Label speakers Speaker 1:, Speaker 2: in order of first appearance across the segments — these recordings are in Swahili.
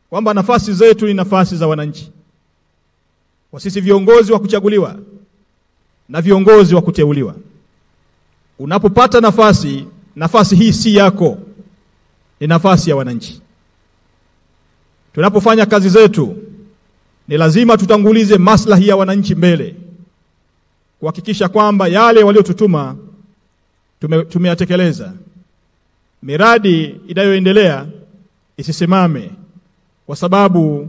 Speaker 1: kwamba nafasi zetu ni nafasi za wananchi, kwa sisi viongozi wa kuchaguliwa na viongozi wa kuteuliwa. Unapopata nafasi hii si yako, ni nafasi ya wananchi. Tunapofanya kazi zetu ni lazima tutangulize maslahi ya wananchi mbele, kuhakikisha kwamba yale waliotutuma tumeyatekeleza. Miradi inayoendelea isisimame kwa sababu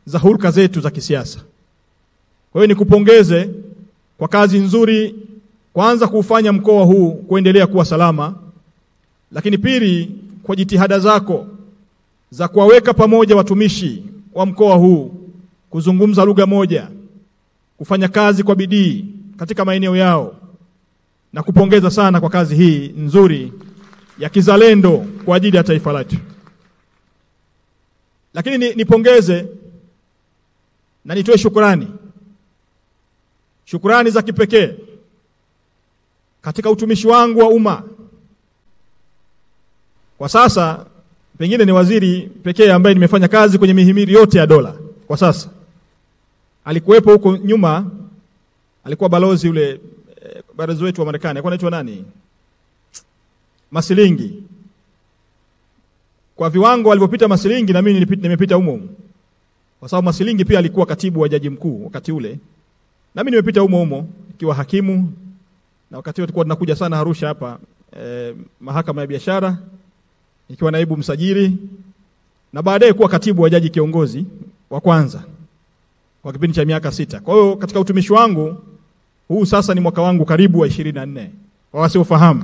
Speaker 1: za hulka zetu za kisiasa. Kwa hiyo nikupongeze kwa kazi nzuri, kwanza kufanya mkoa huu kuendelea kuwa salama, lakini pili kwa jitihada zako za kuwaweka pamoja watumishi wa mkoa huu, kuzungumza lugha moja, kufanya kazi kwa bidii katika maeneo yao, na kupongeza sana kwa kazi hii nzuri ya kizalendo kwa ajili ya taifa letu. Lakini nipongeze na nitoe shukrani za kipekee katika utumishi wangu wa umma. Kwa sasa pengine ni waziri pekee ambaye nimefanya kazi kwenye mihimili yote ya dola kwa sasa. Alikuwepo huko nyuma, alikuwa balozi yule balozi wetu wa Marekani, alikuwa anaitwa nani? Masilingi. Kwa viwango alivyopita Masilingi, na mimi nimepita humo. Kwa sababu Masilingi pia alikuwa katibu wa jaji mkuu wakati ule. Na mimi nimepita humo ikiwa hakimu, na wakati tulikuwa tunakuja sana Arusha hapa mahakama ya biashara ikiwa naibu msajili, na baadaye kuwa katibu wa jaji kiongozi wa kwanza kwa kipindi cha miaka 6. Kwa hiyo katika utumishi wangu huu sasa ni mwaka wangu karibu wa 24. Kwa wasiofahamu,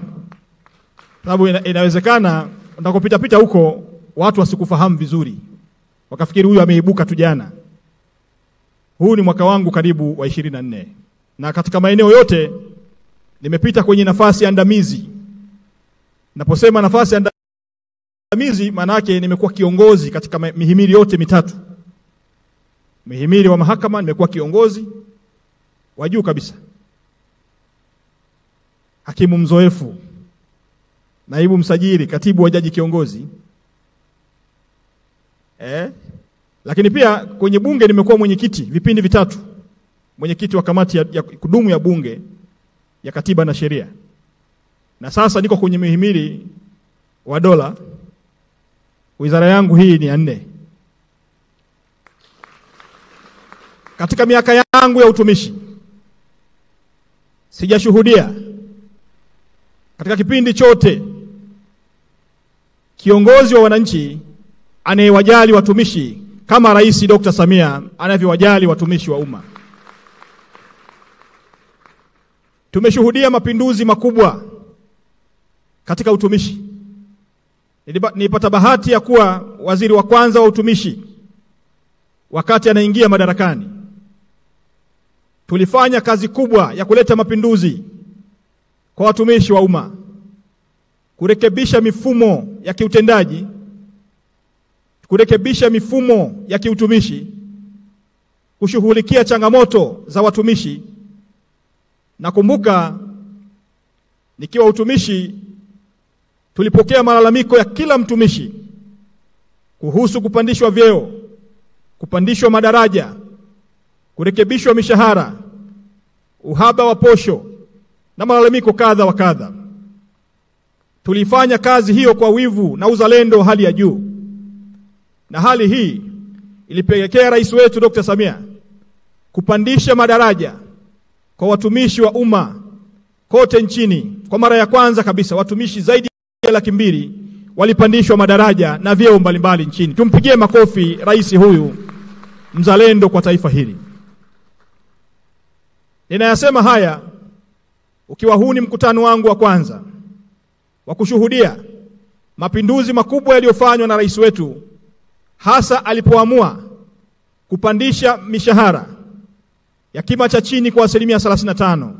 Speaker 1: sababu inawezekana unakopita pita huko watu wasikufahamu vizuri, wakafikiri huyu ameibuka tu jana. Huu ni mwaka wangu karibu wa 24. Na katika maeneo yote nimepita kwenye nafasi andamizi. Naposema nafasi andamizi, maana yake nimekuwa kiongozi katika mihimili yote mitatu. Mihimili wa mahakama nimekuwa kiongozi wa juu kabisa, hakimu mzoefu, naibu msajili, katibu wa jaji kiongozi. Lakini pia kwenye bunge nimekuwa mwenyekiti vipindi vitatu, mwenyekiti wa kamati ya kudumu ya bunge ya katiba na sheria. Na sasa niko kwenye mihimili wa dola, wizara yangu hii ni ya 4. Katika miaka yangu ya utumishi sijashuhudia katika kipindi chote kiongozi wa wananchi anayewajali watumishi kama Rais Dr. Samia anavyowajali watumishi wa umma. Tumeshuhudia mapinduzi makubwa katika utumishi. Nilipata bahati ya kuwa waziri wa kwanza wa utumishi wakati anaingia madarakani. Tulifanya kazi kubwa ya kuleta mapinduzi kwa watumishi wa umma, kurekebisha mifumo ya kiutendaji, kurekebisha mifumo ya kiutumishi, kushughulikia changamoto za watumishi. Nakumbuka nikiwa utumishi tulipokea malalamiko ya kila mtumishi kuhusu kupandishwa vyeo, kupandishwa madaraja, kurekebishwa mishahara, uhaba wa posho na malalamiko kadha wa kadha. Tulifanya kazi hiyo kwa wivu na uzalendo hali ya juu. Na hali hii ilipelekea rais wetu Dr. Samia kupandisha madaraja kwa watumishi wa umma kote nchini. Kwa mara ya kwanza kabisa watumishi zaidi ya 200,000 walipandishwa madaraja na vyeo mbalimbali nchini. Tumpigie makofi rais huyu mzalendo kwa taifa hili. Ninayasema haya ukiwa huu ni mkutano wangu wa kwanza wa kushuhudia mapinduzi makubwa yaliyofanywa na rais wetu, hasa alipoamua kupandisha mishahara ya kima cha chini kwa 35%.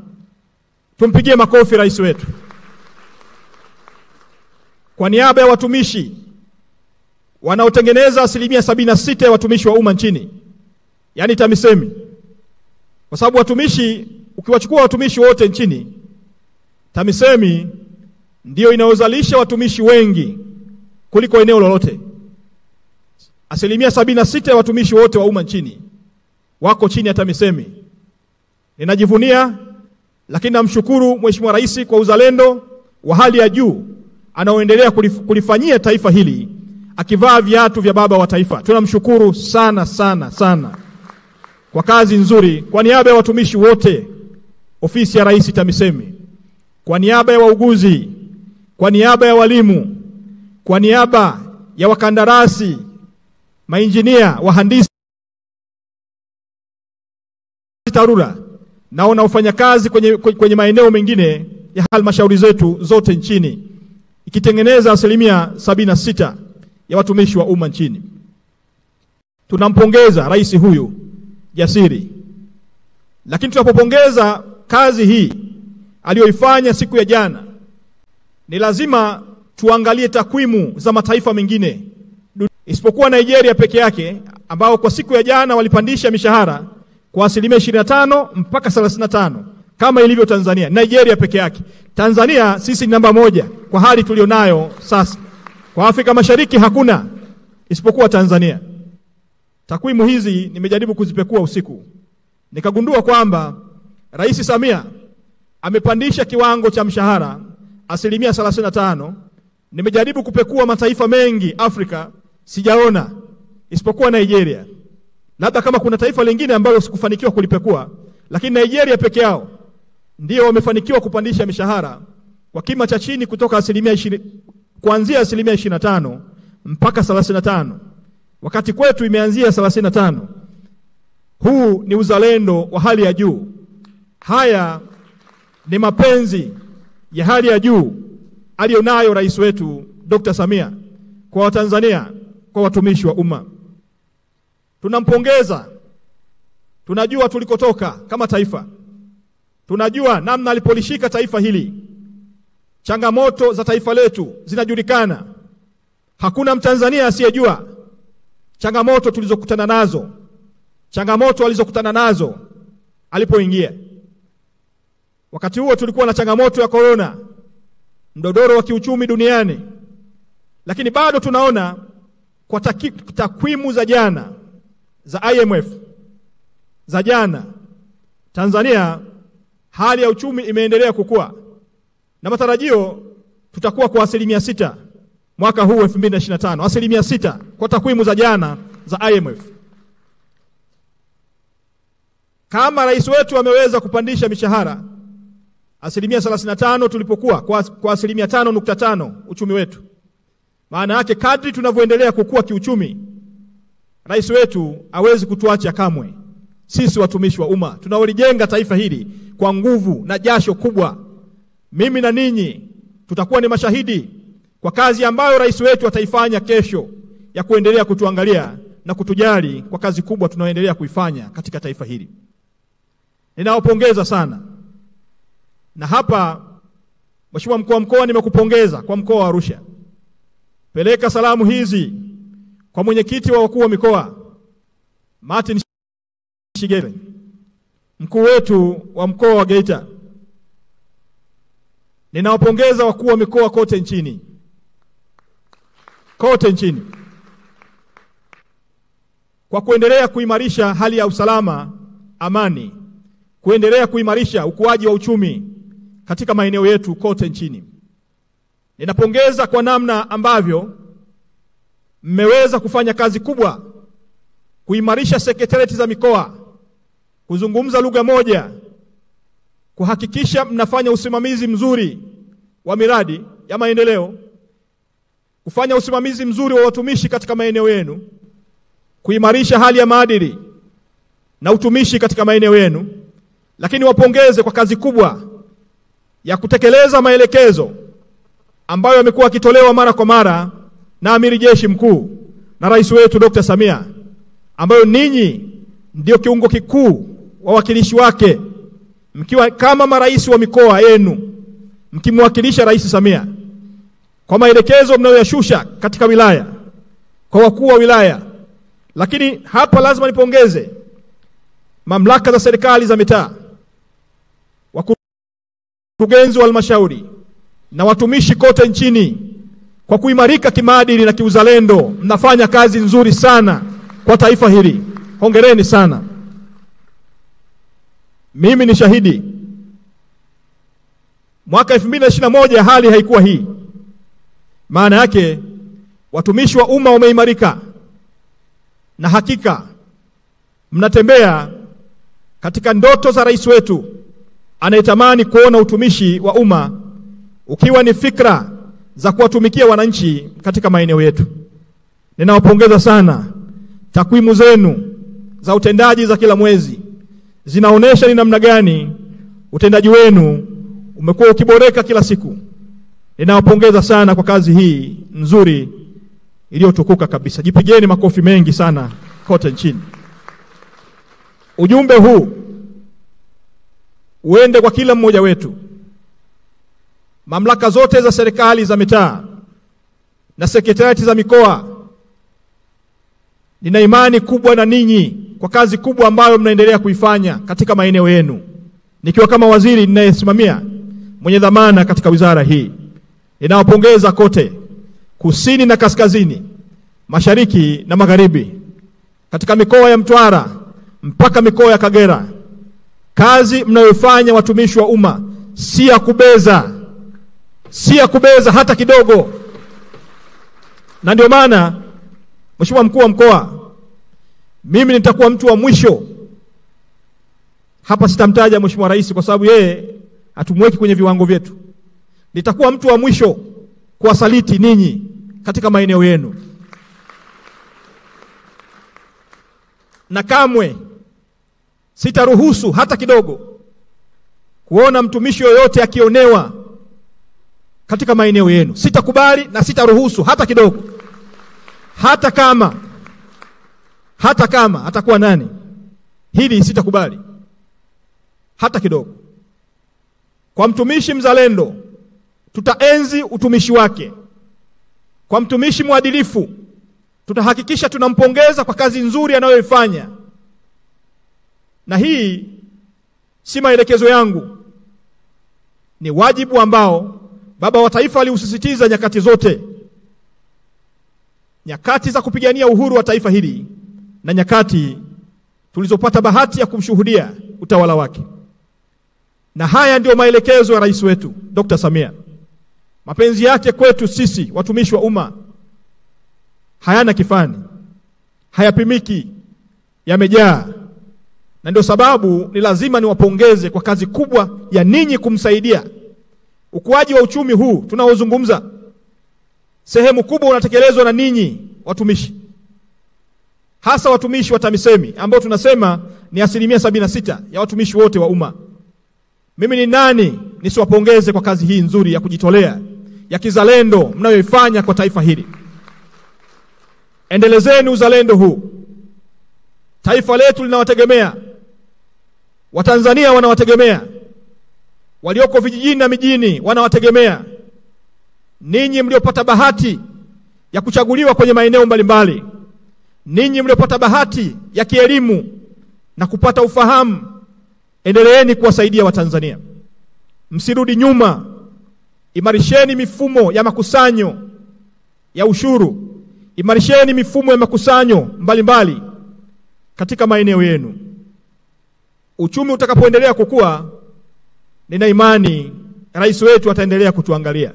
Speaker 1: Tumpigie makofi rais wetu. Kwa niaba ya watumishi wanaotengeneza 76% ya watumishi wa umma nchini, yani TAMISEMI, kwa sababu watumishi, ukiwachukua watumishi wote nchini, TAMISEMI ndio inaozalisha watumishi wengi kuliko eneo lolote. 76% ya watumishi wote wa umma nchini wako chini ya TAMISEMI. Ninajivunia, lakini namshukuru Mheshimiwa Rais kwa uzalendo wa hali ya juu anaoendelea kulifanyia taifa hili akivaa viatu vya baba wa taifa. Tunamshukuru sana sana sana kwa kazi nzuri. Kwa niaba ya watumishi wote ofisi ya Rais TAMISEMI, kwa niaba ya wauguzi, kwa niaba ya walimu, kwa niaba ya wakandarasi, mainjinia, wahandisi TARURA na wanaofanya kazi kwenye maeneo mengine ya halmashauri zetu zote nchini, ikitengeneza 76% ya watumishi wa umma nchini. Tunampongeza rais huyu jasiri. Lakini tunapopongeza kazi hii aliyoifanya siku ya jana, ni lazima tuangalie takwimu za mataifa mengine isipokuwa Nigeria peke yake, ambao kwa siku ya jana walipandisha mishahara kwa 25% mpaka 35% kama ilivyo Tanzania. Nigeria peke yake. Tanzania sisi ni namba 1 kwa hali tulionayo sasa. Kwa Afrika Mashariki hakuna isipokuwa Tanzania. Takwimu hizi nimejaribu kuzipekua usiku, nikagundua kwamba Rais Samia amepandisha kiwango cha mshahara 35%. Nimejaribu kupekua mataifa mengi Afrika, sijaona isipokuwa Nigeria. Labda kama kuna taifa lingine ambalo sikufanikiwa kulipekua, lakini Nigeria peke yao ndio wamefanikiwa kupandisha mishahara kwa kima cha chini kutoka kuanzia 25% mpaka 35%. Wakati kwetu imeanzia 35%. Huu ni uzalendo wa hali ya juu. Haya ni mapenzi ya hali ya juu alionayo rais wetu Dr. Samia kwa Watanzania, kwa watumishi wa umma. Tunampongeza. Tunajua tulikotoka kama taifa. Tunajua namna alipolishika taifa hili. Changamoto za taifa letu zinajulikana. Hakuna Mtanzania asiyejua changamoto tulizokutana nazo, changamoto alizokutana nazo alipoingia. Wakati huo tulikuwa na changamoto ya corona, mdodoro wa kiuchumi duniani. Lakini bado tunaona kwa takwimu za jana za IMF za jana, Tanzania hali ya uchumi imeendelea kukua, na matarajio tutakuwa kwa 6% mwaka huu 2025, 6% kwa takwimu za jana za IMF. Kama rais wetu ameweza kupandisha mishahara 35% tulipokuwa kwa 5.5% uchumi wetu, maana yake kadri tunavyoendelea kukua kiuchumi, rais wetu hawezi kutuacha kamwe. Sisi watumishi wa umma tunaolijenga taifa hili kwa nguvu na jasho kubwa, mimi na ninyi tutakuwa ni mashahidi kwa kazi ambayo rais wetu ataifanya kesho, ya kuendelea kutuangalia na kutujali kwa kazi kubwa tunayoendelea kuifanya katika taifa hili. Ninawapongeza sana. Na hapa Mheshimiwa Mkuu wa Mkoa, nimekupongeza kwa mkoa wa Arusha. Peleka salamu hizi kwa mwenyekiti wa wakuu wa mikoa Martin Shigere, mkuu wetu wa mkoa wa Geita. Ninawapongeza wakuu wa mikoa kote nchini kwa kuendelea kuimarisha hali ya usalama, amani, kuendelea kuimarisha ukuaji wa uchumi katika maeneo yetu kote nchini. Ninapongeza kwa namna ambavyo mmeweza kufanya kazi kubwa kuimarisha sekretarieti za mikoa, kuzungumza lugha moja, kuhakikisha mnafanya usimamizi mzuri wa miradi ya maendeleo, kufanya usimamizi mzuri wa watumishi katika maeneo yenu, kuimarisha hali ya maadili na utumishi katika maeneo yenu. Lakini wapongeze kwa kazi kubwa ya kutekeleza maelekezo ambayo yamekuwa yakitolewa mara kwa mara na Amiri Jeshi Mkuu na rais wetu Dr. Samia, ambayo ninyi ndio kiungo kikuu wawakilishi wake, mkiwa kama marais wa mikoa yenu, mkimwakilisha Rais Samia kwa maelekezo mnayoyashusha katika wilaya kwa wakuu wa wilaya. Lakini hapa lazima nipongeze mamlaka za serikali za mitaa, wakurugenzi wa halmashauri na watumishi kote nchini kwa kuimarika kimaadili na kiuzalendo. Mnafanya kazi nzuri sana kwa taifa hili. Hongereni sana. Mimi ni shahidi. Mwaka 2021 hali haikuwa hii. Maana yake watumishi wa umma wameimarika, na hakika mnatembea katika ndoto za rais wetu anayetamani kuona utumishi wa umma ukiwa ni fikra za kuwatumikia wananchi katika maeneo yetu. Ninawapongeza sana. Takwimu zenu za utendaji za kila mwezi zinaonesha ni namna gani utendaji wenu umekuwa ukiboreka kila siku. Ninawapongeza sana kwa kazi hii nzuri iliyotukuka kabisa. Jipigeni makofi mengi sana kote nchini. Ujumbe huu uende kwa kila mmoja wetu. Mamlaka zote za serikali za mitaa na sekretariati za mikoa, nina imani kubwa na ninyi kwa kazi kubwa ambayo mnaendelea kuifanya katika maeneo yenu. Nikiwa kama waziri ninayesimamia mwenye dhamana katika wizara hii, ninawapongeza kote, kusini na kaskazini, mashariki na magharibi, katika mikoa ya Mtwara mpaka mikoa ya Kagera. Kazi mnayofanya watumishi wa umma si ya kubeza, si ya kubeza hata kidogo. Na ndio maana Mheshimiwa Mkuu wa Mkoa, mimi nitakuwa mtu wa mwisho hapa. Sitamtaja Mheshimiwa Rais kwa sababu yeye hatumweki kwenye viwango vyetu. Nitakuwa mtu wa mwisho kuwasaliti ninyi katika maeneo yenu, na kamwe sitaruhusu hata kidogo kuona mtumishi yoyote akionewa katika maeneo yenu. Sitakubali na sitaruhusu hata kidogo, hata kama atakuwa nani. Hili sitakubali hata kidogo. Kwa mtumishi mzalendo, tutaenzi utumishi wake. Kwa mtumishi mwadilifu, tutahakikisha tunampongeza kwa kazi nzuri anayoifanya. Na hii si maelekezo yangu, ni wajibu ambao baba wa taifa aliusisitiza nyakati zote, nyakati za kupigania uhuru wa taifa hili na nyakati tulizopata bahati ya kumshuhudia utawala wake. Na haya ndio maelekezo ya rais wetu Dr. Samia. Mapenzi yake kwetu sisi watumishi wa umma hayana kifani, hayapimiki, yamejaa. Na ndio sababu ni lazima niwapongeze kwa kazi kubwa ya ninyi kumsaidia ukuaji wa uchumi huu tunaozungumza. Sehemu kubwa unatekelezwa na ninyi watumishi, hasa watumishi wa TAMISEMI ambao tunasema ni 76% ya watumishi wote wa umma. Mimi ni nani nisiwapongeze kwa kazi hii nzuri ya kujitolea, ya kizalendo mnayoifanya kwa taifa hili. Endelezeni uzalendo huu. Taifa letu linawategemea, Watanzania wanawategemea, walioko vijijini na mijini wanawategemea. Ninyi mliopata bahati ya kuchaguliwa kwenye maeneo mbalimbali, ninyi mliopata bahati ya kielimu na kupata ufahamu, endeleeni kuwasaidia Watanzania. Msirudi nyuma. Imarisheni mifumo ya makusanyo ya ushuru, imarisheni mifumo ya makusanyo mbalimbali katika maeneo yenu. Uchumi utakapoendelea kukua, nina imani rais wetu ataendelea kutuangalia,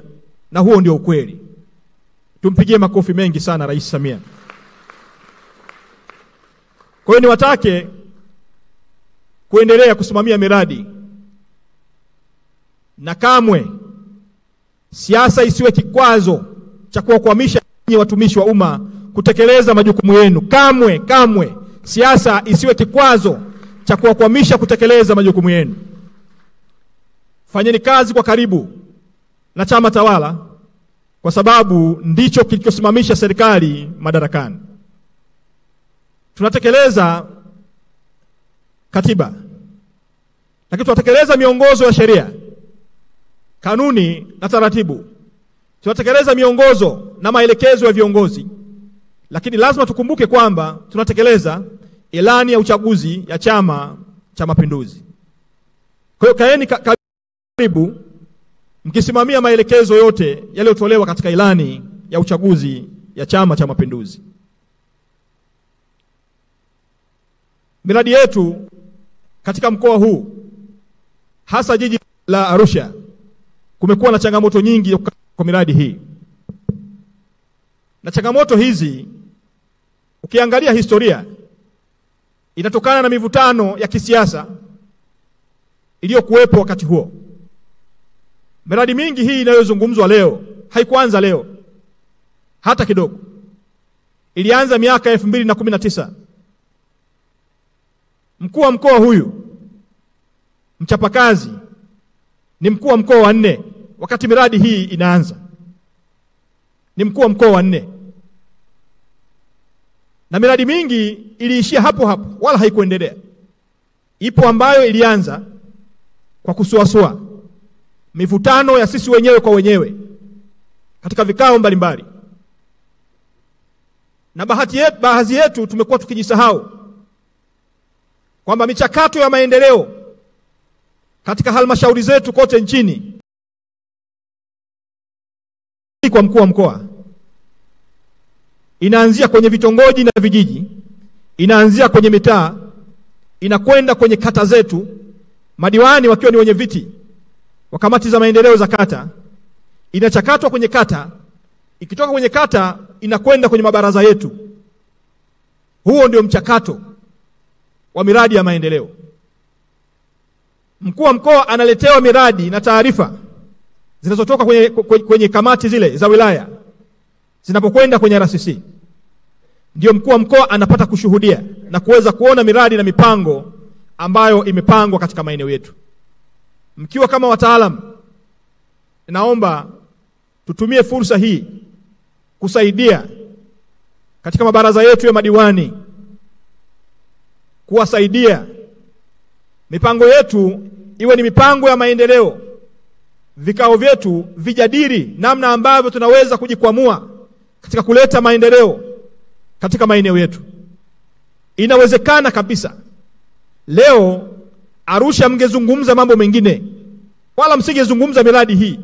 Speaker 1: na huo ndio ukweli. Tumpigie makofi mengi sana Rais Samia. Kwa hiyo niwatake kuendelea kusimamia miradi, na kamwe siasa isiwe kikwazo cha kuwakwamisha nyinyi watumishi wa umma kutekeleza majukumu yenu. Kamwe siasa isiwe kikwazo cha kuwakwamisha kutekeleza majukumu yenu. Fanyeni kazi kwa karibu na chama tawala, kwa sababu ndicho kilichosimamisha serikali madarakani. Tunatekeleza katiba, lakini tunatekeleza miongozo ya sheria, kanuni na taratibu. Tunatekeleza miongozo na maelekezo ya viongozi, lakini lazima tukumbuke kwamba tunatekeleza ilani ya uchaguzi ya Chama cha Mapinduzi. Kwa hiyo kaeni karibu mkisimamia maelekezo yote yaliyotolewa katika ilani ya uchaguzi ya Chama cha Mapinduzi. Miradi yetu katika mkoa huu, hasa jiji la Arusha, kumekuwa na changamoto nyingi kwa miradi hii. Na changamoto hizi ukiangalia historia inatokana na mivutano ya kisiasa iliyokuwepo wakati huo. Miradi mingi hii inayozungumzwa leo haikuanza leo hata kidogo. Ilianza miaka 2019. Mkuu wa mkoa huyu mchapakazi ni mkuu wa mkoa wa 4 wakati miradi hii inaanza. Ni mkuu wa mkoa wa 4. Na miradi mingi iliishia hapo hapo wala haikuendelea. Ipo ambayo ilianza kwa kusuasua, mivutano ya sisi wenyewe kwa wenyewe katika vikao mbalimbali. Na baadhi yetu tumekuwa tukijisahau kwamba michakato ya maendeleo katika halmashauri zetu kote nchini kwa mkuu wa mkoa inaanzia kwenye vitongoji na vijiji, inaanzia kwenye mitaa, inakwenda kwenye kata zetu, madiwani wakiwa ni wenye viti wa kamati za maendeleo za kata, inachakatwa kwenye kata, ikitoka kwenye kata inakwenda kwenye mabaraza yetu. Huo ndio mchakato wa miradi ya maendeleo. Mkuu wa mkoa analetewa miradi na taarifa zinazotoka kwenye kamati zile za wilaya zinapokwenda kwenye RCC. Ndio mkuu wa mkoa anapata kushuhudia na kuweza kuona miradi na mipango ambayo imepangwa katika maeneo yetu. Mkiwa kama wataalamu, naomba tutumie fursa hii kusaidia katika mabaraza yetu ya madiwani, kuwasaidia mipango yetu iwe ni mipango ya maendeleo. Vikao vyetu vijadili namna ambavyo tunaweza kujikwamua katika kuleta maendeleo katika maeneo yetu. Inawezekana kabisa leo Arusha mngezungumza mambo mengine, wala msingezungumza miradi hii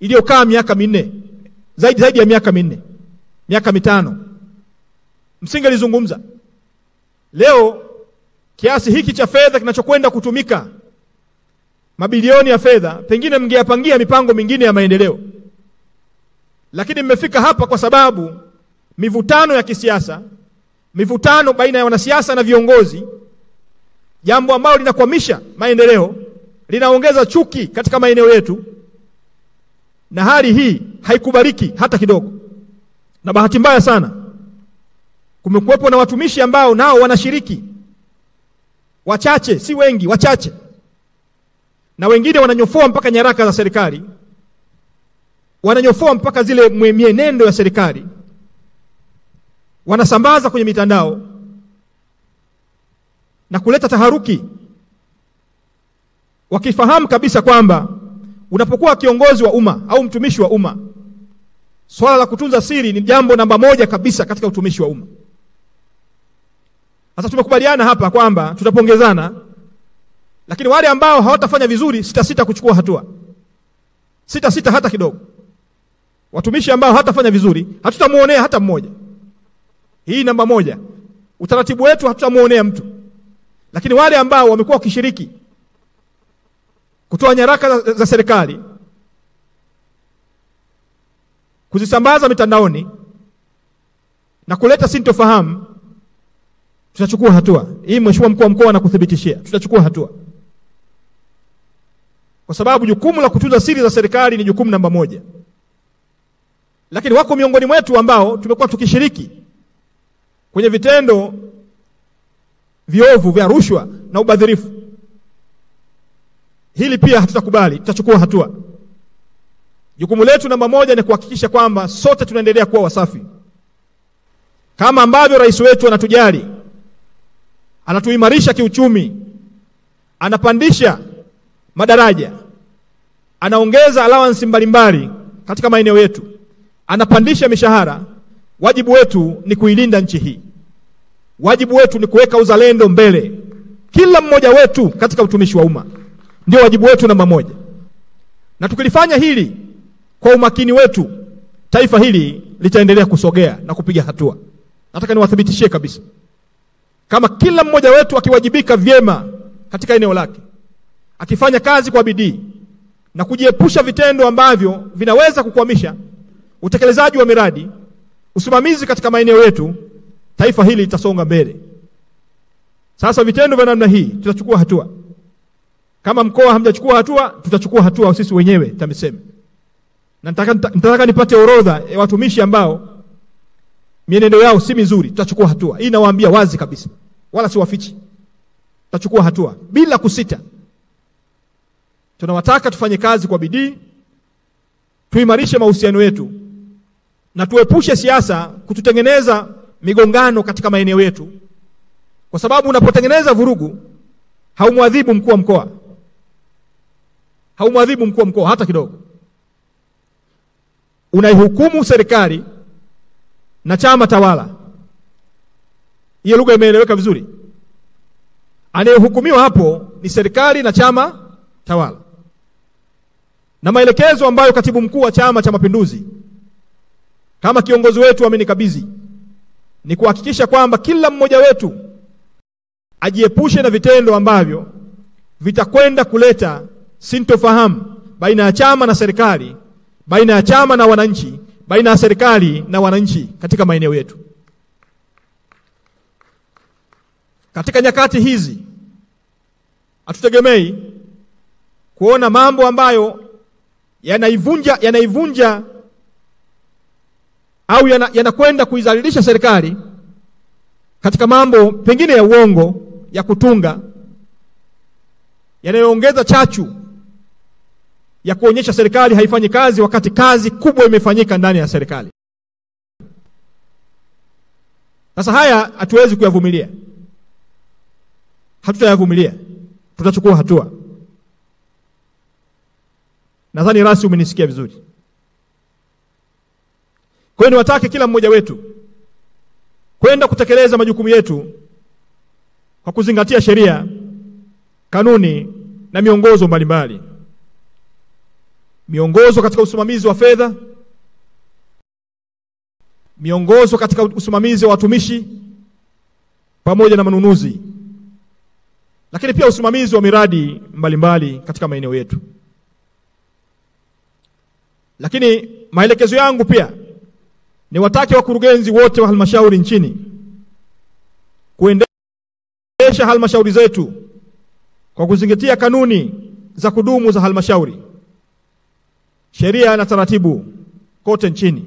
Speaker 1: iliyokaa miaka 4, zaidi ya miaka 4, miaka 5. Msingelizungumza. Leo kiasi hiki cha fedha kinachokwenda kutumika, mabilioni ya fedha, pengine mngeyapangia mipango mingine ya maendeleo. Lakini mmefika hapa kwa sababu mivutano ya kisiasa, mivutano baina ya wanasiasa na viongozi, jambo ambalo linakwamisha maendeleo, linaongeza chuki katika maeneo yetu, na hali hii haikubariki hata kidogo. Na bahati mbaya sana kumekuwepo na watumishi ambao nao wanashiriki, wachache, si wengi, wachache, na wengine wananyofoa mpaka nyaraka za serikali, wananyofoa mpaka zile mienendo ya serikali, wanasambaza kwenye mitandao na kuleta taharuki, wakifahamu kabisa kwamba unapokuwa kiongozi wa umma au mtumishi wa umma, swala la kutunza siri ni jambo namba 1 kabisa katika utumishi wa umma. Sasa tumekubaliana hapa kwamba tutapongezana, lakini wale ambao hawatafanya vizuri sita kuchukua hatua. Sita hata kidogo. Watumishi ambao hawatafanya vizuri hatutamuonea hata mmoja. Hii namba 1. Utaratibu wetu hatutamuonea mtu. Lakini wale ambao wamekuwa wakishiriki kutoa nyaraka za serikali, kuzisambaza mitandaoni na kuleta sintofahamu, tutachukua hatua. Hii Mheshimiwa Mkuu wa Mkoa anakuthibitishia, tutachukua hatua. Kwa sababu jukumu la kutunza siri za serikali ni jukumu namba 1. Lakini wako miongoni mwetu ambao tumekuwa tukishiriki kwenye vitendo viovu vya rushwa na ubadhirifu. Hili pia hatutakubali, tutachukua hatua. Jukumu letu namba 1 ni kuhakikisha kwamba sote tunaendelea kuwa wasafi. Kama ambavyo rais wetu anatujali, anatuimarisha kiuchumi, anapandisha madaraja, anaongeza allowance mbalimbali katika maeneo yetu, anapandisha mishahara, wajibu wetu ni kuilinda nchi hii. Wajibu wetu ni kuweka uzalendo mbele. Kila mmoja wetu katika utumishi wa umma. Ndio wajibu wetu namba 1. Na tukilifanya hili kwa umakini wetu, taifa hili litaendelea kusogea na kupiga hatua. Nataka niwathibitishie kabisa, kama kila mmoja wetu akiwajibika vyema katika eneo lake, akifanya kazi kwa bidii na kujiepusha vitendo ambavyo vinaweza kukwamisha utekelezaji wa miradi, usimamizi katika maeneo yetu, taifa hili litasonga mbele. Sasa vitendo vya namna hii tutachukua hatua. Kama mkoa hamjachukua hatua, tutachukua hatua sisi wenyewe TAMISEMI. Na nataka nipate orodha ya watumishi ambao mienendo yao si mizuri, tutachukua hatua. Hii nawaambia wazi kabisa, wala siwafichi. Tutachukua hatua bila kusita. Tunawataka tufanye kazi kwa bidii, tuimarishe mahusiano yetu, na tuepushe siasa kututengeneza migongano katika maeneo yetu. Kwa sababu unapotengeneza vurugu, haumwadhibu mkuu wa mkoa. Haumwadhibu mkuu wa mkoa hata kidogo. Unaihukumu serikali na chama tawala. Hiyo lugha imeeleweka vizuri? Anayehukumiwa hapo ni serikali na chama tawala. Na maelekezo ambayo katibu mkuu wa Chama cha Mapinduzi kama kiongozi wetu amenikabidhi ni kuhakikisha kwamba kila mmoja wetu ajiepushe na vitendo ambavyo vitakwenda kuleta sintofahamu baina ya chama na serikali, baina ya chama na wananchi, baina ya serikali na wananchi katika maeneo yetu. Katika nyakati hizi hatutegemei kuona mambo ambayo yanaivunja au yanakwenda kuizalilisha serikali katika mambo pengine ya uongo, ya kutunga, yanayoongeza chachu ya kuonyesha serikali haifanyi kazi wakati kazi kubwa imefanyika ndani ya serikali. Sasa haya hatuwezi kuyavumilia. Hatutayavumilia. Tutachukua hatua. Nadhani rasi umenisikia vizuri. Kwa hiyo niwatake kila mmoja wetu kwenda kutekeleza majukumu yetu kwa kuzingatia sheria, kanuni na miongozo mbalimbali. Miongozo katika usimamizi wa fedha, miongozo katika usimamizi wa watumishi pamoja na manunuzi, lakini pia usimamizi wa miradi mbalimbali katika maeneo yetu. Lakini maelekezo yangu pia ni watake wakurugenzi wote wa halmashauri nchini kuendesha halmashauri zetu kwa kuzingatia kanuni za kudumu za halmashauri, sheria na taratibu kote nchini.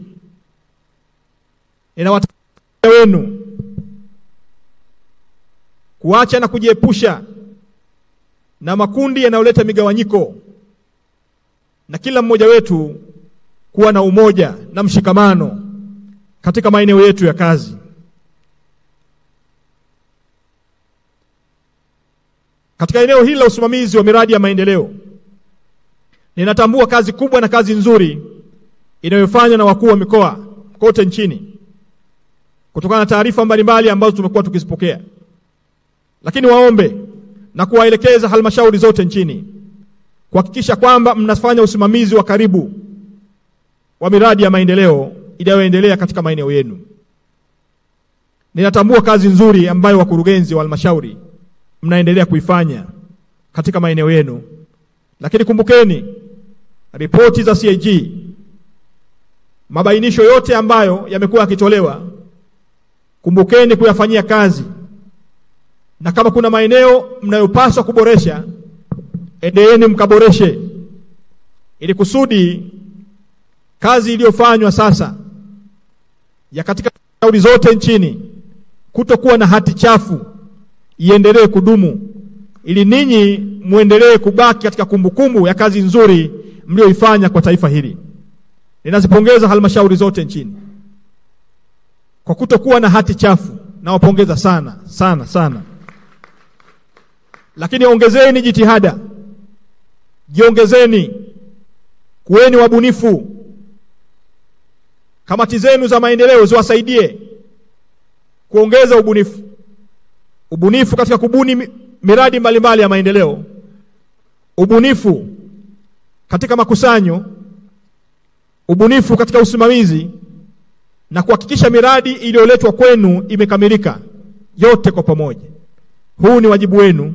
Speaker 1: Ninawataka wenu kuacha na kujiepusha na makundi yanayoleta migawanyiko, na kila mmoja wetu kuwa na umoja na mshikamano katika maeneo yetu ya kazi. Katika eneo hili la usimamizi wa miradi ya maendeleo, ninatambua kazi kubwa na kazi nzuri inayofanywa na wakuu wa mikoa kote nchini kutokana na taarifa mbalimbali ambazo tumekuwa tukizipokea. Lakini waombe na kuwaelekeza halmashauri zote nchini kuhakikisha kwamba mnafanya usimamizi wa karibu wa miradi ya maendeleo inayoendelea katika maeneo yenu. Ninatambua kazi nzuri ambayo wakurugenzi wa halmashauri mnaendelea kuifanya katika maeneo yenu. Lakini kumbukeni ripoti za CAG, mabainisho yote ambayo yamekuwa yakitolewa, kumbukeni kuyafanyia kazi. Na kama kuna maeneo mnayopaswa kuboresha, endeni mkaboreshe, ili kusudi kazi iliyofanywa sasa ya katika halmashauri zote nchini kutokuwa na hati chafu iendelee kudumu, ili ninyi muendelee kubaki katika kumbukumbu ya kazi nzuri mlioifanya kwa taifa hili. Ninazipongeza halmashauri zote nchini kwa kutokuwa na hati chafu. Nawapongeza sana sana sana. Lakini ongezeni jitihada, jiongezeni, kuweni wabunifu. Kamati zenu za maendeleo ziwasaidie kuongeza ubunifu katika kubuni miradi mbalimbali ya maendeleo, ubunifu katika makusanyo, ubunifu katika usimamizi, na kuhakikisha miradi iliyoletwa kwenu imekamilika yote kwa pamoja. Huu ni wajibu wenu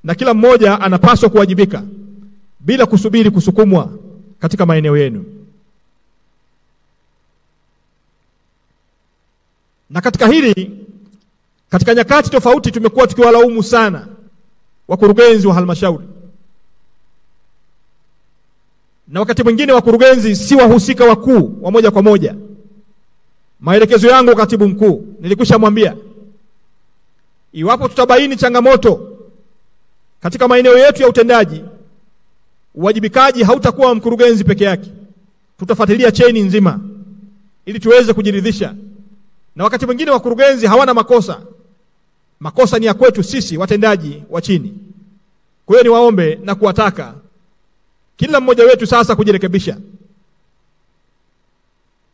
Speaker 1: na kila mmoja anapaswa kuwajibika bila kusubiri kusukumwa katika maeneo yenu. Na katika hili, katika nyakati tofauti tumekuwa tukiwalaumu sana wakurugenzi wa halmashauri. Na wakati mwingine wakurugenzi si wahusika wakuu wa moja kwa moja. Maelekezo yangu katibu mkuu, nilikwishamwambia, iwapo tutabaini changamoto katika maeneo yetu ya utendaji, uwajibikaji hautakuwa mkurugenzi peke yake. Tutafuatilia chaini nzima ili tuweze kujiridhisha. Na wakati mwingine wakurugenzi hawana makosa. Makosa ni ya kwetu sisi watendaji wa chini. Kwa hiyo niwaombe na kuwataka kila mmoja wetu sasa kujirekebisha.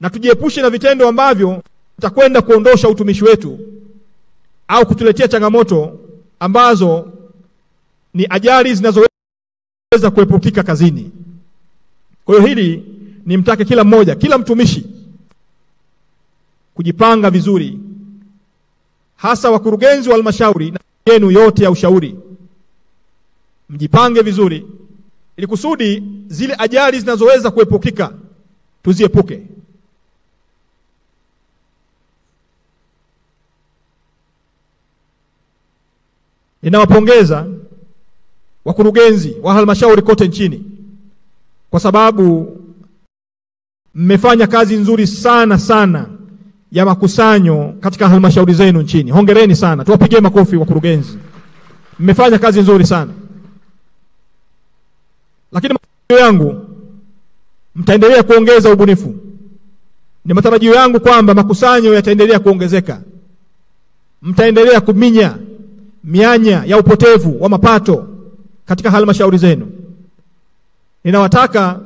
Speaker 1: Na tujiepushe na vitendo ambavyo tutakwenda kuondosha utumishi wetu au kutuletea changamoto ambazo ni ajali zinazoweza kuepukika kazini. Kwa hiyo hili nimtake kila mmoja, kila mtumishi kujipanga vizuri, hasa wakurugenzi wa halmashauri na yenu yote ya ushauri. Mjipange vizuri ili kusudi zile ajali zinazoweza kuepukika tuziepuke. Ninawapongeza wakurugenzi wa halmashauri kote nchini kwa sababu mmefanya kazi nzuri sana ya makusanyo katika halmashauri zenu nchini. Hongereni sana. Tuwapigie makofi wakurugenzi. Mmefanya kazi nzuri sana. Lakini matarajio yangu mtaendelea kuongeza ubunifu. Ni matarajio yangu kwamba makusanyo yataendelea kuongezeka. Mtaendelea kuminya mianya ya upotevu wa mapato katika halmashauri zenu. Ninawataka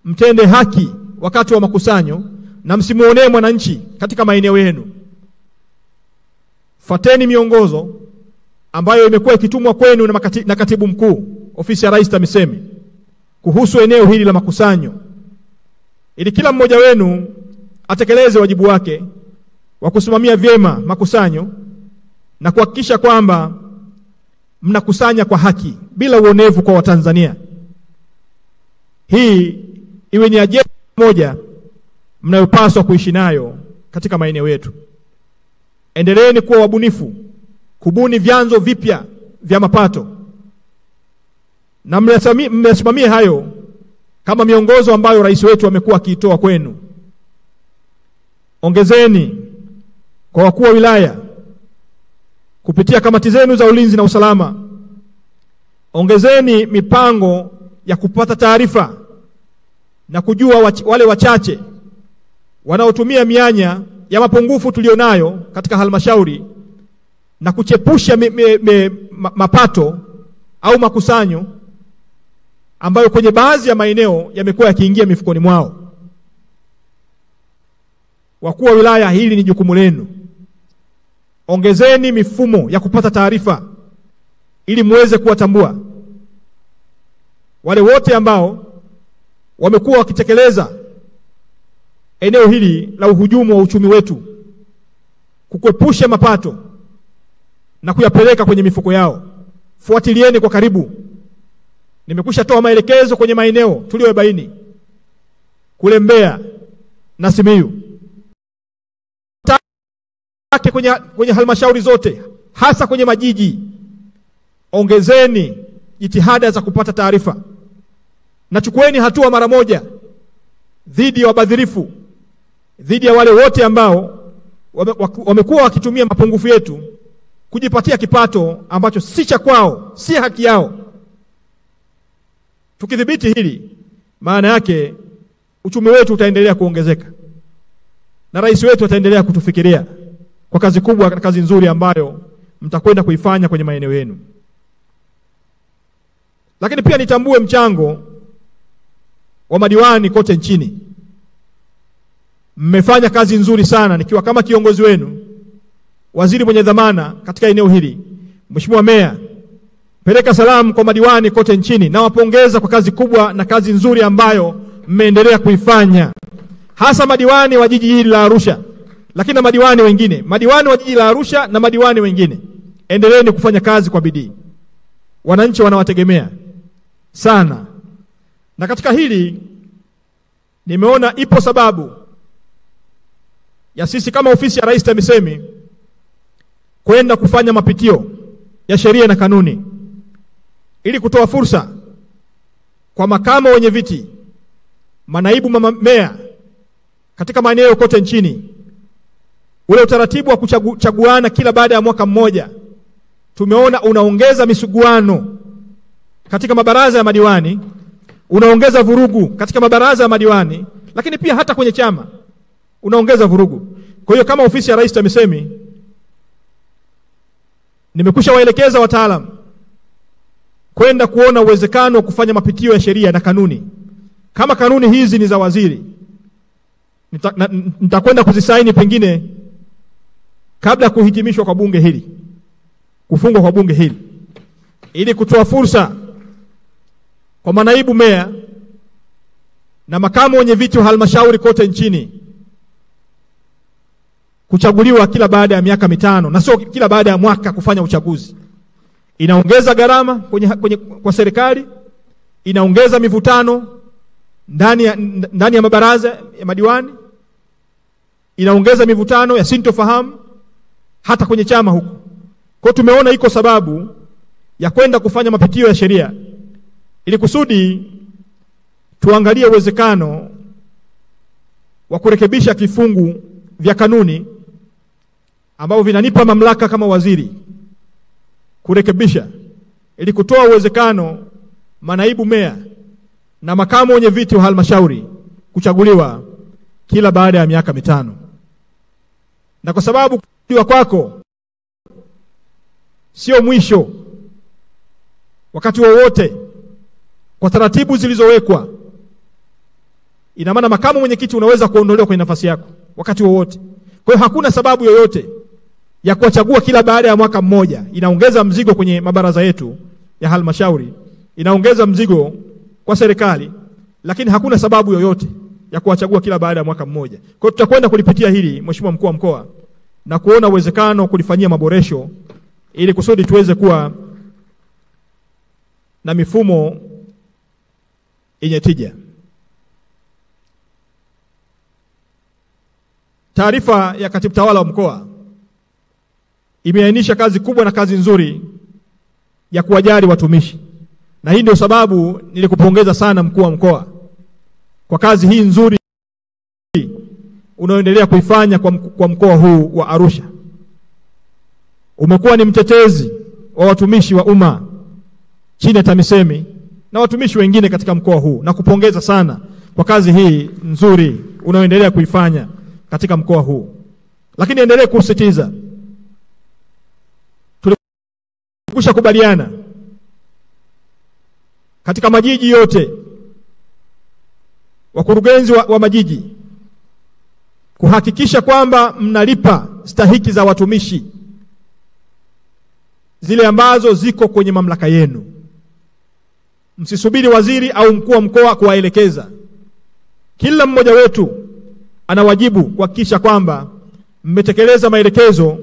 Speaker 1: mtende haki wakati wa makusanyo na msimuonee mwananchi katika maeneo yenu. Fateni miongozo ambayo imekuwa ikitumwa kwenu na katibu mkuu ofisi ya Rais TAMISEMI kuhusu eneo hili la makusanyo, ili kila mmoja wenu atekeleze wajibu wake wa kusimamia vyema makusanyo na kuhakikisha kwamba mnakusanya kwa haki bila uonevu kwa Watanzania. Hii iwe ni ajenda moja mnayopaswa kuishi nayo katika maeneo yetu. Endeleeni kuwa wabunifu, kubuni vyanzo vipya vya mapato, na mmesimamie hayo kama miongozo ambayo rais wetu amekuwa akiitoa kwenu. Ongezeni kwa wakuu wa wilaya kupitia kamati zenu za ulinzi na usalama. Ongezeni mipango ya kupata taarifa na kujua wale wachache wanaotumia mianya ya mapungufu tulionayo katika halmashauri na kuchepusha mapato au makusanyo ambayo kwenye baadhi ya maeneo yamekuwa yakiingia mifukoni mwao. Wakuu wa wilaya, hili ni jukumu lenu. Ongezeni mifumo ya kupata taarifa ili muweze kuwatambua wale wote ambao wamekuwa wakitekeleza eneo hili la uhujumu wa uchumi wetu, kukwepusha mapato na kuyapeleka kwenye mifuko yao. Fuatilieni kwa karibu. Nimekwisha toa maelekezo kwenye maeneo tuliyobaini kule Mbeya na Simiyu. Kwenye halmashauri zote, hasa kwenye majiji, ongezeni jitihada za kupata taarifa na chukueni hatua mara moja dhidi ya wabadhirifu, dhidi ya wale wote ambao wamekuwa wakitumia mapungufu yetu kujipatia kipato ambacho si cha kwao, si haki yao. Tukidhibiti hili, maana yake uchumi wetu utaendelea kuongezeka na rais wetu ataendelea kutufikiria kwa kazi kubwa na kazi nzuri ambayo mtakwenda kuifanya kwenye maeneo yenu. Lakini pia nitambue mchango wa madiwani kote nchini. Mmefanya kazi nzuri sana. Nikiwa kama kiongozi wenu, waziri mwenye dhamana katika eneo hili, Mheshimiwa Meya, peleka salamu kwa madiwani kote nchini. Nawapongeza kwa kazi kubwa na kazi nzuri ambayo mmeendelea kuifanya hasa madiwani wa jiji hili la Arusha, lakini na madiwani wengine, madiwani wa jiji la Arusha na madiwani wengine, endeleeni kufanya kazi kwa bidii. Wananchi wanawategemea sana. Na katika hili nimeona ipo sababu ya sisi kama ofisi ya Rais TAMISEMI kwenda kufanya mapitio ya sheria na kanuni ili kutoa fursa kwa makamo wenye viti, manaibu meya katika maeneo kote nchini. Ule utaratibu wa kuchaguana kila baada ya mwaka mmoja tumeona unaongeza misuguano katika mabaraza ya madiwani, unaongeza vurugu katika mabaraza ya madiwani, lakini pia hata kwenye chama unaongeza vurugu. Kwa hiyo kama ofisi ya Rais TAMISEMI nimekusha waelekeza wataalamu kwenda kuona uwezekano wa kufanya mapitio ya sheria na kanuni. Kama kanuni hizi ni za waziri, nitakwenda kuzisaini pengine kabla kuhitimishwa kwa bunge hili, kufungwa kwa bunge hili, ili kutoa fursa kwa manaibu meya na makamu wenye viti wa halmashauri kote nchini kuchaguliwa kila baada ya miaka mitano na sio kila baada ya mwaka kufanya uchaguzi. Inaongeza gharama kwa serikali, inaongeza mivutano ndani ya mabaraza ya madiwani, inaongeza mivutano ya sintofahamu hata kwenye chama huko. Kwa tumeona iko sababu ya kwenda kufanya mapitio ya sheria ili kusudi tuangalie uwezekano wa kurekebisha vifungu vya kanuni ambao vinanipa mamlaka kama waziri kurekebisha, ili kutoa uwezekano manaibu meya na makamu wenye viti wa halmashauri kuchaguliwa kila baada ya miaka mitano. Na kwa sababu kuchaguliwa kwako sio mwisho, wakati wowote kwa taratibu zilizowekwa, ina maana makamu mwenyekiti unaweza kuondolewa kwenye nafasi yako wakati wowote. Kwa hiyo hakuna sababu yoyote ya kuwachagua kila baada ya mwaka mmoja. Inaongeza mzigo kwenye mabaraza yetu ya halmashauri, inaongeza mzigo kwa serikali, lakini hakuna sababu yoyote ya kuwachagua kila baada ya mwaka mmoja. Kwa hiyo tutakwenda kulipitia hili, Mheshimiwa Mkuu wa Mkoa, na kuona uwezekano kulifanyia maboresho ili kusudi tuweze kuwa na mifumo yenye tija. Taarifa ya Katibu Tawala wa Mkoa imeainisha kazi kubwa na kazi nzuri ya kuwajali watumishi. Na hii ndio sababu nilikupongeza sana Mkuu wa Mkoa kwa kazi hii nzuri unaoendelea kuifanya kwa mkoa huu wa Arusha. Umekuwa ni mtetezi wa watumishi wa umma chini ya TAMISEMI na watumishi wengine katika mkoa huu, na kupongeza sana kwa kazi hii nzuri unaoendelea kuifanya katika mkoa huu. Lakini endelee kusisitiza, tulikusha kubaliana katika majiji yote, wakurugenzi wa majiji kuhakikisha kwamba mnalipa stahiki za watumishi zile ambazo ziko kwenye mamlaka yenu. Msisubiri waziri au mkuu wa mkoa kuwaelekeza. Kila mmoja wetu ana wajibu kuhakikisha kwamba mmetekeleza maelekezo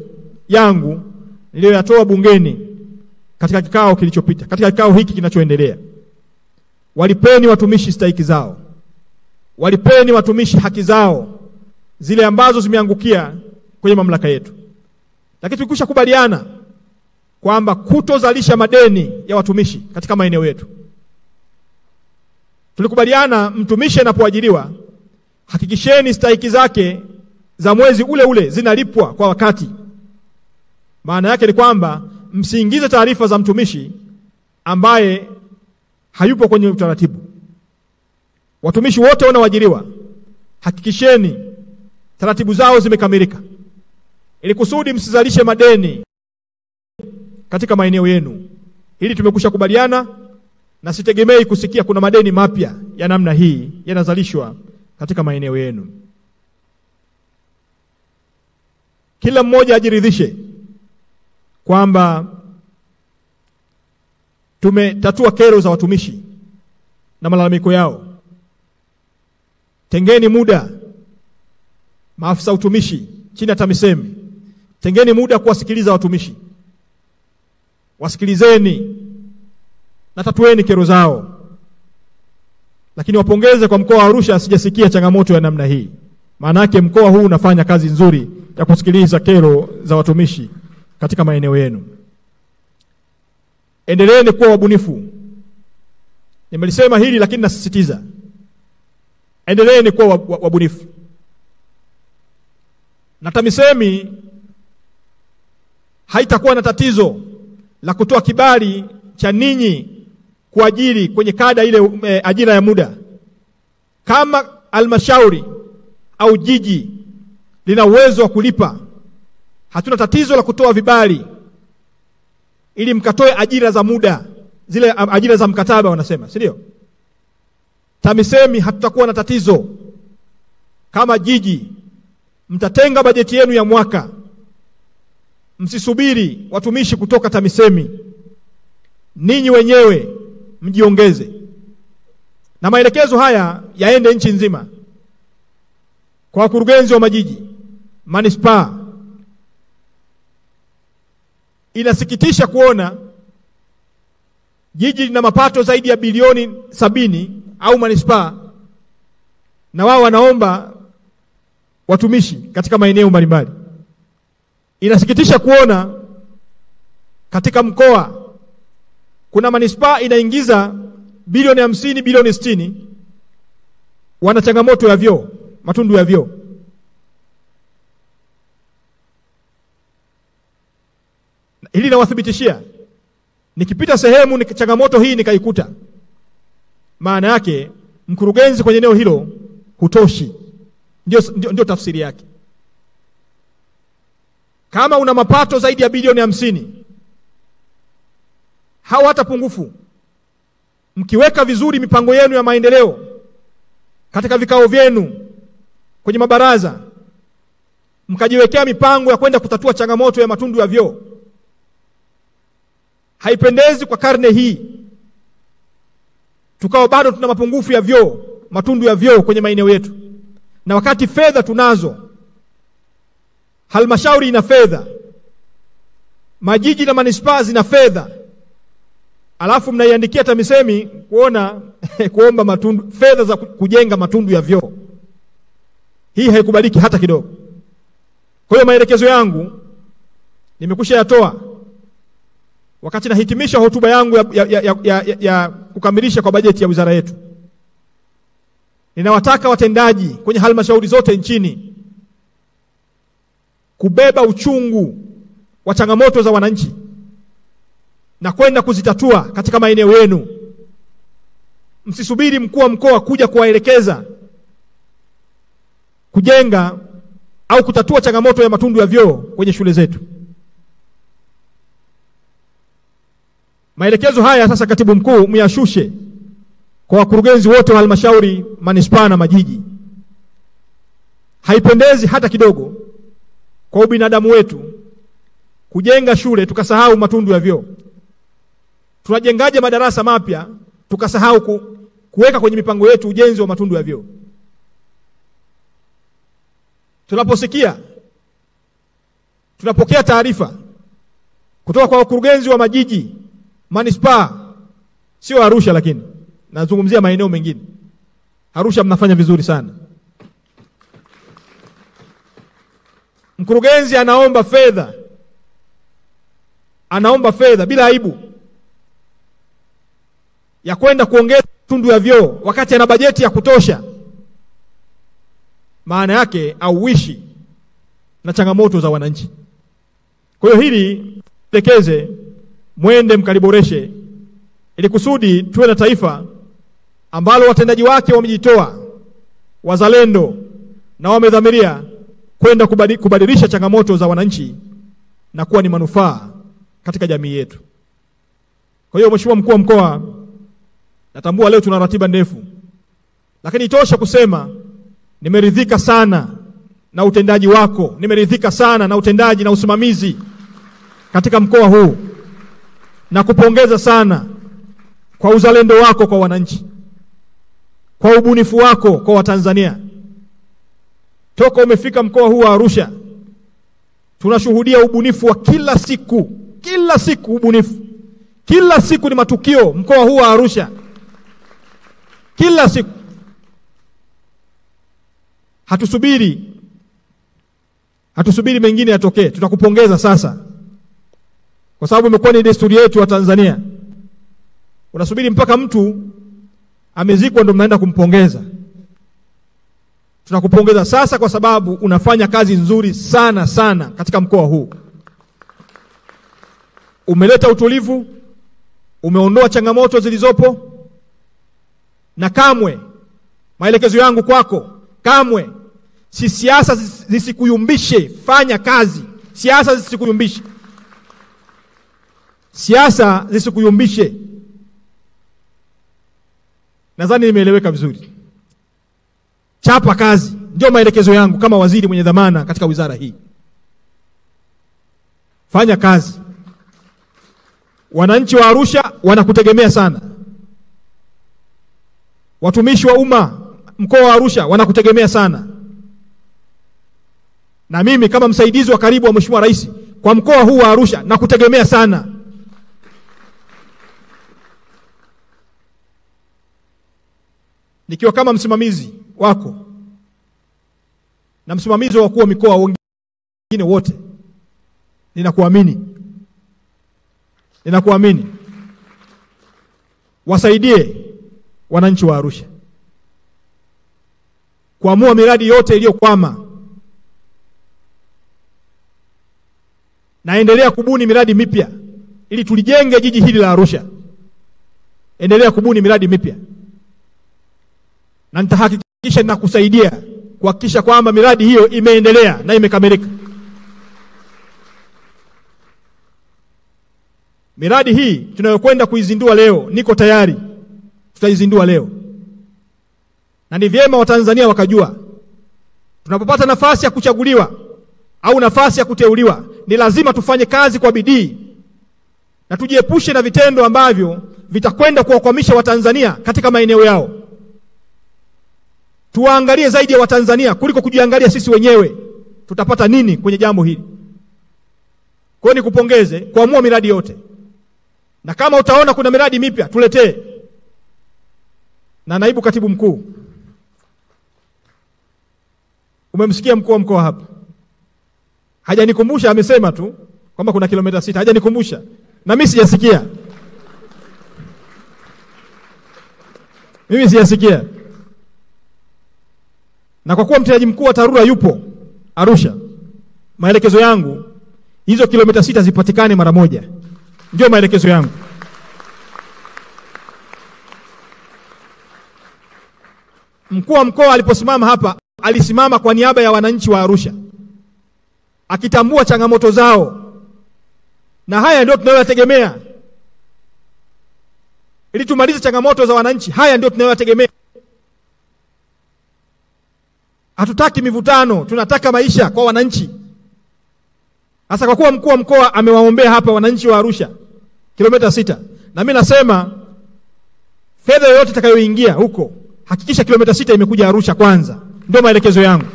Speaker 1: yangu niliyoyatoa bungeni katika kikao kilichopita, katika kikao hiki kinachoendelea. Walipeni watumishi stahiki zao, walipeni watumishi haki zao zile ambazo zimeangukia kwenye mamlaka yetu. Lakini tulikwisha kubaliana kwamba kutozalisha madeni ya watumishi katika maeneo yetu. Tulikubaliana mtumishi anapoajiriwa, hakikisheni stahiki zake za mwezi ule ule zinalipwa kwa wakati. Maana yake ni kwamba msiingize taarifa za mtumishi ambaye hayupo kwenye utaratibu. Watumishi wote wanaoajiriwa, hakikisheni taratibu zao zimekamilika, ili kusudi msizalishe madeni katika maeneo yenu. Hili tumekusha kubaliana, na sitegemei kusikia kuna madeni mapya ya namna hii yanazalishwa katika maeneo yenu. Kila mmoja ajiridhishe kwamba tumetatua kero za watumishi na malalamiko yao. Tengeni muda maafisa utumishi chini ya TAMISEMI, tengeni muda kuwasikiliza watumishi. Wasikilizeni na tatueni kero zao. Lakini wapongeze kwa mkoa wa Arusha, sijasikia changamoto ya namna hii. Maana yake mkoa huu unafanya kazi nzuri ya kusikiliza kero za watumishi katika maeneo yenu. Endeleeni kuwa wabunifu. Nimelisema hili lakini nasisitiza. Endeleeni kuwa wabunifu. Na TAMISEMI haitakuwa na tatizo la kutoa kibali cha ninyi kuajiri kwenye kada ile ajira ya muda. Kama halmashauri au jiji lina uwezo wa kulipa, hatuna tatizo la kutoa vibali ili mkatoe ajira za muda, zile ajira za mkataba wanasema, si ndio? TAMISEMI hatutakuwa na tatizo. Kama jiji mtatenga bajeti yenu ya mwaka, msisubiri watumishi kutoka TAMISEMI, ninyi wenyewe mjiongeze. Na maelekezo haya yaende nchi nzima kwa wakurugenzi wa majiji, manispaa. Inasikitisha kuona jiji lina mapato zaidi ya bilioni 70 au manispaa, na wao wanaomba watumishi katika maeneo mbalimbali. Inasikitisha kuona katika mkoa kuna manispaa inaingiza bilioni 50, bilioni 60, wana changamoto ya vyoo, matundu ya vyoo. Hili nawathibitishia, nikipita sehemu ni changamoto hii nikaikuta, maana yake mkurugenzi kwenye eneo hilo hutoshi. Ndio tafsiri yake. Kama una mapato zaidi ya bilioni 50 au hata pungufu, mkiweka vizuri mipango yenu ya maendeleo katika vikao vyenu kwenye mabaraza, mkajiwekea mipango ya kwenda kutatua changamoto ya matundu ya vyoo, haipendezi kwa karne hii tukao bado tuna mapungufu ya vyoo, matundu ya vyoo kwenye maeneo yetu, na wakati fedha tunazo. Halmashauri ina fedha, majiji na manispaa zina fedha, alafu mnaiandikia TAMISEMI kuomba matundu, fedha za kujenga matundu ya vyoo. Hii haikubaliki hata kidogo. Kwa hiyo maelekezo yangu nimekusha yatoa wakati nahitimisha hotuba yangu ya kukamilisha kwa bajeti ya wizara yetu. Ninawataka watendaji kwenye halmashauri zote nchini kubeba uchungu wa changamoto za wananchi na kwenda kuzitatua katika maeneo yenu. Msisubiri mkuu wa mkoa kuja kuwaelekeza kujenga au kutatua changamoto ya matundu ya vyoo kwenye shule zetu. Maelekezo haya sasa, katibu mkuu, myashushe kwa wakurugenzi wote wa halmashauri, manispaa na majiji. Haipendezi hata kidogo kwa ubinadamu wetu kujenga shule tukasahau matundu ya vyoo. Tunajengaje madarasa mapya tukasahau kuweka kwenye mipango yetu ujenzi wa matundu ya vyoo? Tunaposikia, tunapokea taarifa kutoka kwa wakurugenzi wa majiji, manispaa, sio Arusha lakini nazungumzia maeneo mengine. Arusha mnafanya vizuri sana. Mkurugenzi anaomba fedha bila aibu ya kwenda kuongeza tundu ya vyoo wakati ana bajeti ya kutosha. Maana yake auishi na changamoto za wananchi. Kwa hiyo hili tekeze, mwende mkaliboreshe ili kusudi tuwe na taifa ambalo watendaji wake wamejitoa, wazalendo na wamedhamiria kwenda kubadilisha changamoto za wananchi na kuwa ni manufaa katika jamii yetu. Kwa hiyo Mheshimiwa Mkuu wa Mkoa, natambua leo tuna ratiba ndefu, lakini itosha kusema nimeridhika sana na utendaji wako, nimeridhika sana na utendaji na usimamizi katika mkoa huu, na kupongeza sana kwa uzalendo wako kwa wananchi, kwa ubunifu wako kwa Watanzania. toka umefika mkoa huu wa Arusha, tunashuhudia ubunifu wa kila siku ubunifu. Kila siku ni matukio mkoa huu wa Arusha. Kila siku. Hatusubiri mengine yatokee. Tunakupongeza sasa, kwa sababu imekuwa ni desturi yetu wa Tanzania. Unasubiri mpaka mtu amezikwa ndio mnaenda kumpongeza. Tunakupongeza sasa kwa sababu unafanya kazi nzuri sana katika mkoa huu. Umeleta utulivu, umeondoa changamoto zilizopo, na kamwe, maelekezo yangu kwako, kamwe si siasa zisikuyumbishe. Fanya kazi. Siasa zisikuyumbishe. Siasa zisikuyumbishe. Nadhani nimeeleweka vizuri. Chapa kazi. Ndio maelekezo yangu kama waziri mwenye dhamana katika wizara hii. Fanya kazi. Wananchi wa Arusha wanakutegemea sana. Watumishi wa umma mkoa wa Arusha wanakutegemea sana. Na mimi kama msaidizi wa karibu wa Mheshimiwa Rais kwa mkoa huu wa Arusha nakutegemea sana. Nikiwa kama msimamizi wako na msimamizi wa wakuu wa mikoa wengine wote, ninakuamini. Wasaidie wananchi wa Arusha kuamua miradi yote iliyokwama. Naendelea kubuni miradi mipya ili tulijenge jiji hili la Arusha. Endelea kubuni miradi mipya. Na nitahakikisha ninakusaidia kuhakikisha kwamba miradi hiyo imeendelea na imekamilika. Miradi hii tunayokwenda kuizindua leo, niko tayari. Tutaizindua leo. Na ni vyema Watanzania wakajua, tunapopata nafasi ya kuchaguliwa au nafasi ya kuteuliwa, ni lazima tufanye kazi kwa bidii na tujiepushe na vitendo ambavyo vitakwenda kuwakwamisha Watanzania katika maeneo yao. Tuwaangalie zaidi ya Watanzania kuliko kujiangalia sisi wenyewe. Tutapata nini kwenye jambo hili? Kwa hiyo nikupongeze kuamua miradi yote. Na kama utaona kuna miradi mipya tuletee. Na naibu katibu mkuu, umemsikia mkuu wa mkoa hapa. Hajanikumbusha, amesema tu kwamba kuna kilomita 6. Hajanikumbusha. Na mimi sijasikia. Na kwa kuwa mtendaji mkuu wa TARURA yupo Arusha, maelekezo yangu hizo kilomita 6 zipatikane mara moja. Ndio maelekezo yangu. Mkuu wa mkoa aliposimama hapa, alisimama kwa niaba ya wananchi wa Arusha, akitambua changamoto zao. Na haya ndio tunayoyategemea. Ili tumalize changamoto za wananchi, haya ndio tunayoyategemea. Hatutaki mivutano, tunataka maisha kwa wananchi. Sasa kwa kuwa mkuu wa mkoa amewaombea hapa wananchi wa Arusha kilomita 6, na mimi nasema fedha yoyote itakayoingia huko, hakikisha kilomita 6 imekuja Arusha kwanza. Ndio maelekezo yangu.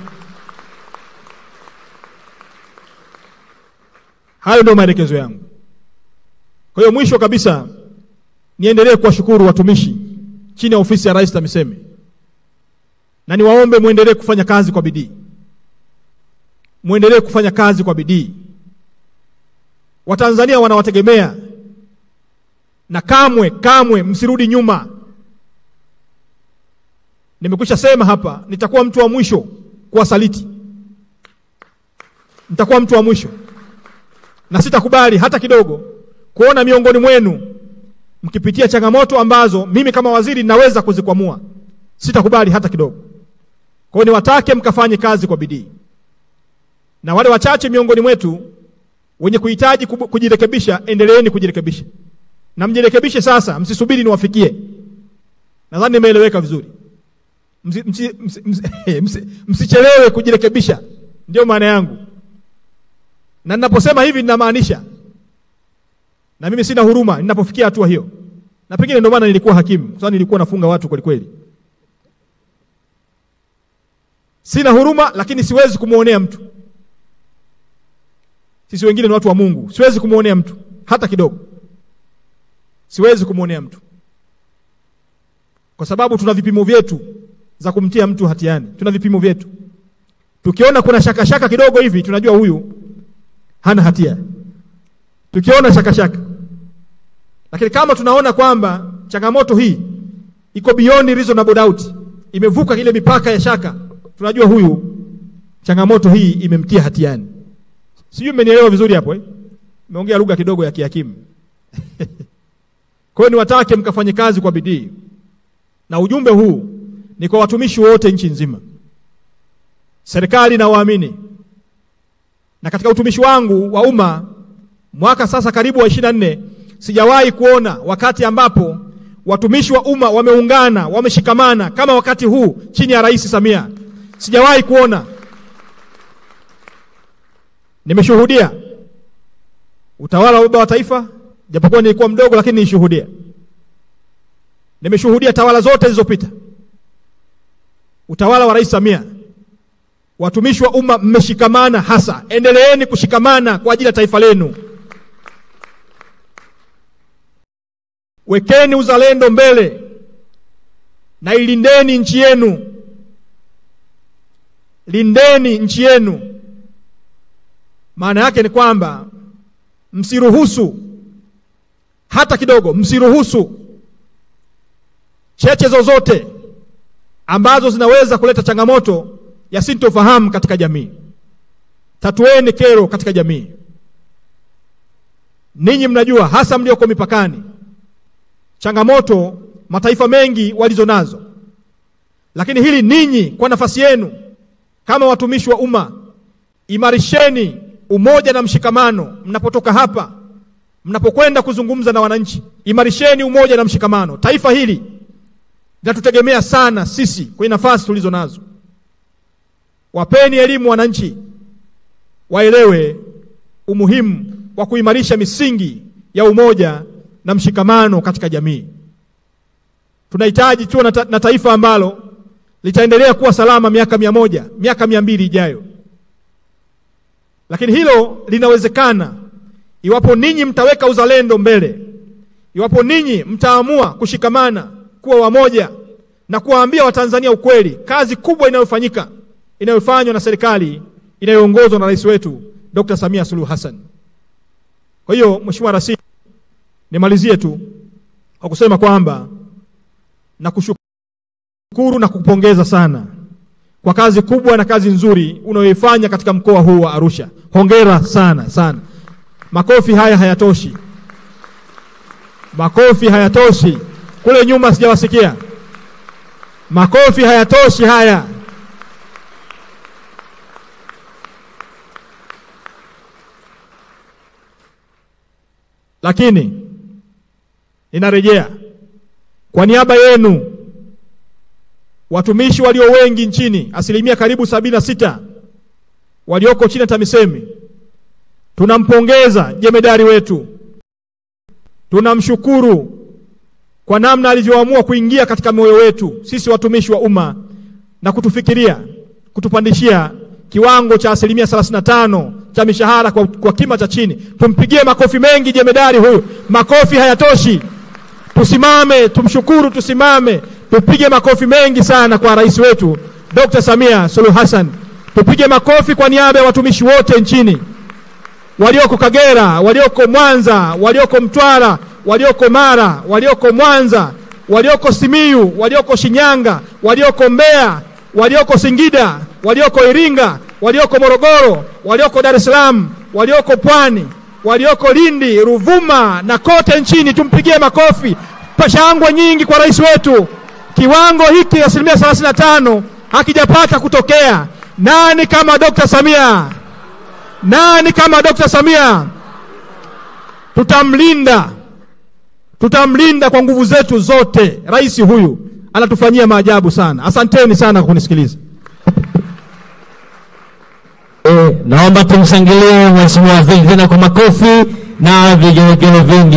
Speaker 1: Hayo ndio maelekezo yangu. Kwa hiyo mwisho kabisa, niendelee kuwashukuru watumishi chini ya ofisi ya Rais TAMISEMI. Na niwaombe muendelee kufanya kazi kwa bidii. Muendelee kufanya kazi kwa bidii. Watanzania wanawategemea. Na kamwe msirudi nyuma. Nimekwisha sema hapa, nitakuwa mtu wa mwisho kuwasaliti. Nitakuwa mtu wa mwisho. Na sitakubali hata kidogo kuona miongoni mwenu mkipitia changamoto ambazo mimi kama waziri naweza kuzikwamua. Sitakubali hata kidogo. Kwa hiyo niwatake mkafanye kazi kwa bidii. Na wale wachache miongoni mwetu wenye kuhitaji kujirekebisha, endeleeni kujirekebisha. Na mjirekebishe sasa, msisubiri niwafikie. Nadhani nimeeleweka vizuri. Msichelewe kujirekebisha. Ndio maana yangu. Na ninaposema hivi ninamaanisha. Na mimi sina huruma ninapofikia hatua hiyo. Na pengine ndio maana nilikuwa hakimu, kwa sababu nilikuwa nafunga watu kweli kweli. Sina huruma, lakini siwezi kumuonea mtu. Sisi wengine ni watu wa Mungu. Siwezi kumuonea mtu hata kidogo. Siwezi kumuonea mtu, kwa sababu tuna vipimo vyetu za kumtia mtu hatiani. Tuna vipimo vyetu. Tukiona kuna shaka kidogo hivi, tunajua huyu hana hatia. Tukiona shaka. Lakini kama tunaona kwamba changamoto hii iko beyond reasonable doubt, imevuka ile mipaka ya shaka, tunajua huyu changamoto hii imemtia hatiani. Sijui mmenielewa vizuri hapo Nimeongea lugha kidogo ya kihakimu. Kwa hiyo niwatake mkafanye kazi kwa bidii. Na ujumbe huu ni kwa watumishi wote nchi nzima. Serikali na waamini. Na katika utumishi wangu wa umma mwaka sasa karibu wa 24, sijawahi kuona wakati ambapo watumishi wa umma wameungana, wameshikamana kama wakati huu chini ya Rais Samia. Sijawahi kuona. Nimeshuhudia utawala wa baba wa taifa, japokuwa nilikuwa mdogo lakini nilishuhudia. Nimeshuhudia tawala zote zilizopita. Utawala wa Rais Samia, watumishi wa umma mmeshikamana hasa. Endeleeni kushikamana kwa ajili ya taifa lenu. Wekeni uzalendo mbele na ilindeni nchi yenu. Lindeni nchi yenu. Maana yake ni kwamba msiruhusu hata kidogo, msiruhusu cheche zozote ambazo zinaweza kuleta changamoto ya sintofahamu katika jamii. Tatueni kero katika jamii. Ninyi mnajua, hasa mlioko mipakani, changamoto mataifa mengi walizo nazo. Lakini hili ninyi kwa nafasi yenu kama watumishi wa umma, imarisheni umoja na mshikamano mnapotoka hapa, mnapokwenda kuzungumza na wananchi. Imarisheni umoja na mshikamano. Taifa hili linatutegemea sana sisi kwa nafasi tulizo nazo. Wapeni elimu wananchi, waelewe umuhimu wa kuimarisha misingi ya umoja na mshikamano katika jamii. Tunahitaji tuwe na taifa ambalo litaendelea kuwa salama miaka 100, miaka 200 ijayo. Lakini hilo linawezekana iwapo ninyi mtaweka uzalendo mbele. Iwapo ninyi mtaamua kushikamana, kuwa wamoja na kuwaambia Watanzania ukweli, kazi kubwa inayofanywa na serikali inayoongozwa na rais wetu Dr. Samia Suluhu Hassan. Kwa hiyo Mheshimiwa Rais, nimalizie tu kwa kusema kwamba nakushukuru na kukupongeza sana kwa kazi kubwa na kazi nzuri unayoifanya katika mkoa huu wa Arusha. Hongera sana sana. Makofi haya hayatoshi. Makofi hayatoshi. Kule nyuma sijawasikia. Makofi hayatoshi haya. Lakini ninarejea kwa niaba yenu watumishi walio wengi nchini, asilimia karibu 76 walioko chini ya TAMISEMI. Tunampongeza jemedari wetu. Tunamshukuru kwa namna alivyoamua kuingia katika moyo wetu sisi watumishi wa umma na kutufikiria, kutupandishia kiwango cha asilimia 35 cha mishahara kwa kima cha chini. Tumpigie makofi mengi jemedari huyu. Makofi hayatoshi. Tusimame, tumshukuru, tusimame. Tupige makofi mengi sana kwa rais wetu Dr. Samia Suluhu Hassan. Tupige makofi kwa niaba ya watumishi wote nchini, walioko Kagera, walioko Mwanza, walioko Mtwara, walioko Mara, walioko Mwanza, walioko Simiyu, walioko Shinyanga, walioko Mbeya, walioko Singida, walioko Iringa, walioko Morogoro, walioko Dar es Salaam, walioko Pwani, walioko Lindi, Ruvuma na kote nchini. Tumpigie makofi. Shangwe nyingi kwa rais wetu. Kiwango hiki asilimia 35 hakijapata kutokea. Nani kama Dr. Samia? Nani kama Dr. Samia? Tutamlinda kwa nguvu zetu zote. Rais huyu anatufanyia maajabu sana. Asanteni sana kwa kunisikiliza.
Speaker 2: Naomba tumshangilie Mheshimiwa Waziri tena kwa makofi na vigelegele vingi.